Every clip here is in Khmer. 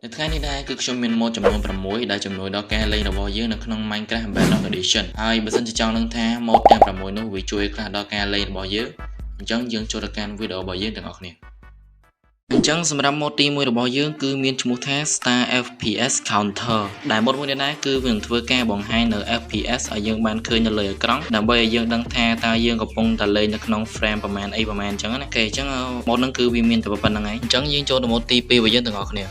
ในថ្ងៃនេះដែរគឺខ្ញុំមានម៉ូដចំនួន6ដែលជំនួយដល់ការលេងរបស់យើងនៅក្នុង Minecraft Bedrock Edition ហើយបើសិនជាចង់ដឹងថាម៉ូដទាំង6នោះវាជួយខ្លះដល់ការលេងរបស់យើងអញ្ចឹងយើងចូលទៅកាន់វីដេអូរបស់យើងទាំងអស់គ្នាអញ្ចឹងសម្រាប់ម៉ូដទី1របស់យើងគឺមានឈ្មោះថា Star FPS Counter ដែលម៉ូដមួយនេះដែរគឺវានឹងធ្វើការបង្ហាញនៅ FPS ឲ្យយើងបានឃើញនៅលើអេក្រង់ដើម្បីឲ្យយើងដឹងថាតើយើងកំពុងតែលេងនៅក្នុង frame ប្រមាណអីប្រមាណអញ្ចឹងណាអូខេអញ្ចឹងម៉ូដហ្នឹងគឺវាមានតែប៉ុណ្្នឹងឯងអញ្ចឹងយើងចូលទៅម៉ូដទី2របស់យើងទាំងអស់គ្នា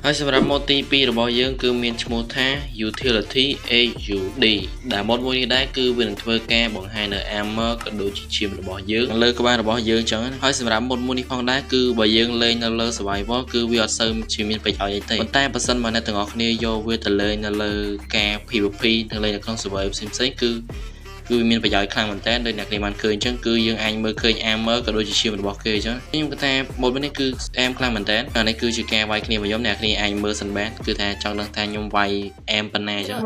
ហើយសម្រាប់ម៉ូដទី2របស់យើងគឺមានឈ្មោះថា Utility AUD ដែលម៉ូដមួយនេះដែរគឺវានឹងធ្វើការបង្ហាញនៅ armor ក៏ដូចជាឈាមរបស់យើងលើក្បាលរបស់យើងអញ្ចឹងហើយសម្រាប់ម៉ូដមួយនេះផងដែរគឺបើយើងលេងនៅលើ survival គឺវាអត់សូវជាមានប្រយោជន៍អីទេប៉ុន្តែបើសិនមកអ្នកទាំងអស់គ្នាយកវាទៅលេងនៅលើការ PVP ទៅលេងនៅក្នុង survival ផ្សេងៗគឺវាមានប្រយោជន៍ខ្លាំងមែនតើដោយអ្នកគ្នាបានឃើញអញ្ចឹងគឺយើងអាចមើលឃើញ armor ក៏ដូចជាឈាមរបស់គេអញ្ចឹងខ្ញុំគិតថាម៉ូដនេះគឺស្អាមខ្លាំងមែនតើអានេះគឺជាការវាយគ្នារបស់ខ្ញុំអ្នកគ្នាអាចមើលសិនបានគឺថាចង់ដឹងថាខ្ញុំវាយអែមប៉ុណ្ណាអញ្ចឹង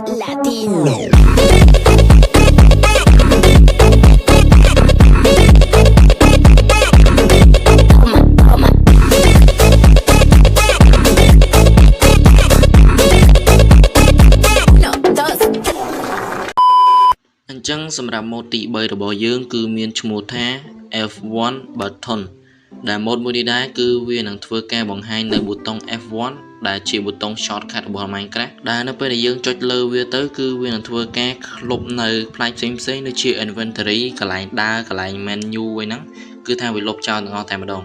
អញ្ចឹងសម្រាប់ម៉ូដទី3របស់យើងគឺមានឈ្មោះថា F1 Button ដែលម៉ូដមួយនេះដែរគឺវានឹងធ្វើការបង្ហាញនៅប៊ូតុង F1 ដែលជាប៊ូតុង shortcut របស់ Minecraft ដែលនៅពេលដែលយើងចុចលើវាទៅគឺវានឹងធ្វើការលុបនៅផ្នែកផ្សេងៗដូចជា inventory កន្លែងដើរកន្លែង menu អីហ្នឹងគឺថាវាលុបចោលទាំងអស់តែម្ដង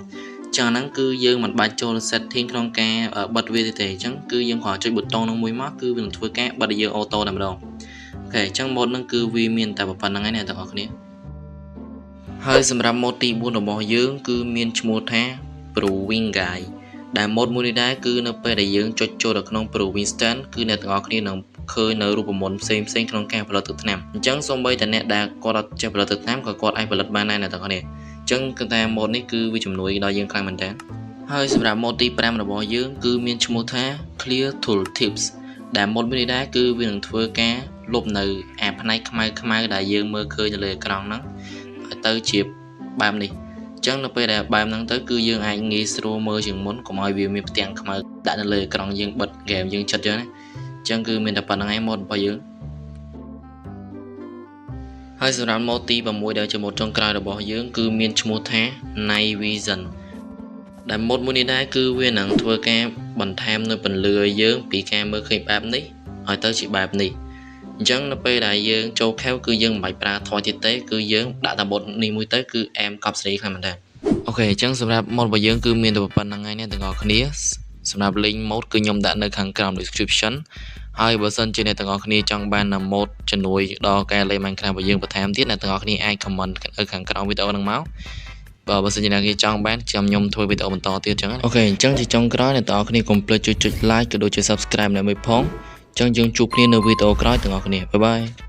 ចឹងហ្នឹងគឺយើងមិនបាច់ចូល setting ក្នុងការបិទវាទេអញ្ចឹងគឺយើងគ្រាន់ចុចប៊ូតុងនោះមួយមកគឺវានឹងធ្វើការបិទឲ្យយើងអូតូតែម្ដងអូខេអញ្ចឹងម៉ូដហ្នឹងគឺវាមានតែប៉ុណ្្នឹងឯងអ្នកទាំងអស់គ្នាហើយសម្រាប់ម៉ូដទី4របស់យើងគឺមានឈ្មោះថា Brewing Guide ដែលម៉ូដមួយនេះដែរគឺនៅពេលដែលយើងចុចចូលទៅក្នុង Brewing Stand គឺអ្នកទាំងអស់គ្នានឹងឃើញនៅរូបមន្តផ្សេងៗក្នុងការផលិតទឹកថ្នាំអញ្ចឹងសូម្បីតែអ្នកដែលគាត់អត់ចេះផលិតទឹកថ្នាំក៏គាត់អាចផលិតបានដែរអ្នកទាំងអស់គ្នាអញ្ចឹងគឺថាម៉ូដនេះគឺវាជំនួយដល់យើងខ្លាំងមែនតើហើយសម្រាប់ម៉ូដទី5របស់យើងគឺមានឈ្មោះថា Clear Tool Tips ដែលម៉ូដមួយនេះដែរគឺវានឹងធ្វើការលុបនៅអាផ្នែកខ្មៅដែលយើងមើលឃើញនៅលើអេក្រង់ហ្នឹងឲ្យទៅជាបែបនេះអញ្ចឹងនៅពេលដែលបែបហ្នឹងទៅគឺយើងអាចងាយស្រួលមើលជាងមុនកុំឲ្យវាមានផ្ទាំងខ្មៅដាក់នៅលើអេក្រង់យើងបិទហ្គេមយើងចិត្តចឹងណាអញ្ចឹងគឺមានតែប៉ុណ្្នឹងឯងម៉ូដរបស់យើងហើយសម្រាប់ម៉ូដទី6ដែលជាម៉ូដចុងក្រោយរបស់យើងគឺមានឈ្មោះថា Night Vision ដែលម៉ូដមួយនេះដែរគឺវានឹងធ្វើការបន្ថែមនៅពន្លឺឲ្យយើងពីការមើលឃើញបែបនេះឲ្យទៅជាបែបនេះអញ្ចឹងនៅពេលដែលយើងចូលខែវគឺយើងមិនបាច់ប្រើថយទៀតទេគឺយើងដាក់តែម៉ូដនេះមួយទៅគឺអែមកប់សេរីខ្លាំងមែនតើអូខេអញ្ចឹងសម្រាប់ម៉ូដរបស់យើងគឺមានតែប៉ុណ្្នឹងឯងអ្នកទាំងអស់គ្នាសម្រាប់ link ម៉ូដគឺខ្ញុំដាក់នៅខាងក្រោម description ហើយបើសិនជាអ្នកទាំងអស់គ្នាចង់បាននៅម៉ូដជំនួយដល់ការលេង Minecraft របស់យើងបន្ថែមទៀតអ្នកទាំងអស់គ្នាអាច comment នៅខាងក្រោមវីដេអូហ្នឹងមកបើសិនជាអ្នកចង់បានខ្ញុំធ្វើវីដេអូបន្តទៀតអញ្ចឹងអូខេអញ្ចឹងជាចុងក្រោយអ្នកទាំងអស់គ្នាកុំភ្លេចចុច like ក៏ដូចជា subscribe ដើម្បីផងអញ្ចឹងយើងជួបគ្នានៅវីដេអូក្រោយទាំងអស់គ្នាបាយបាយ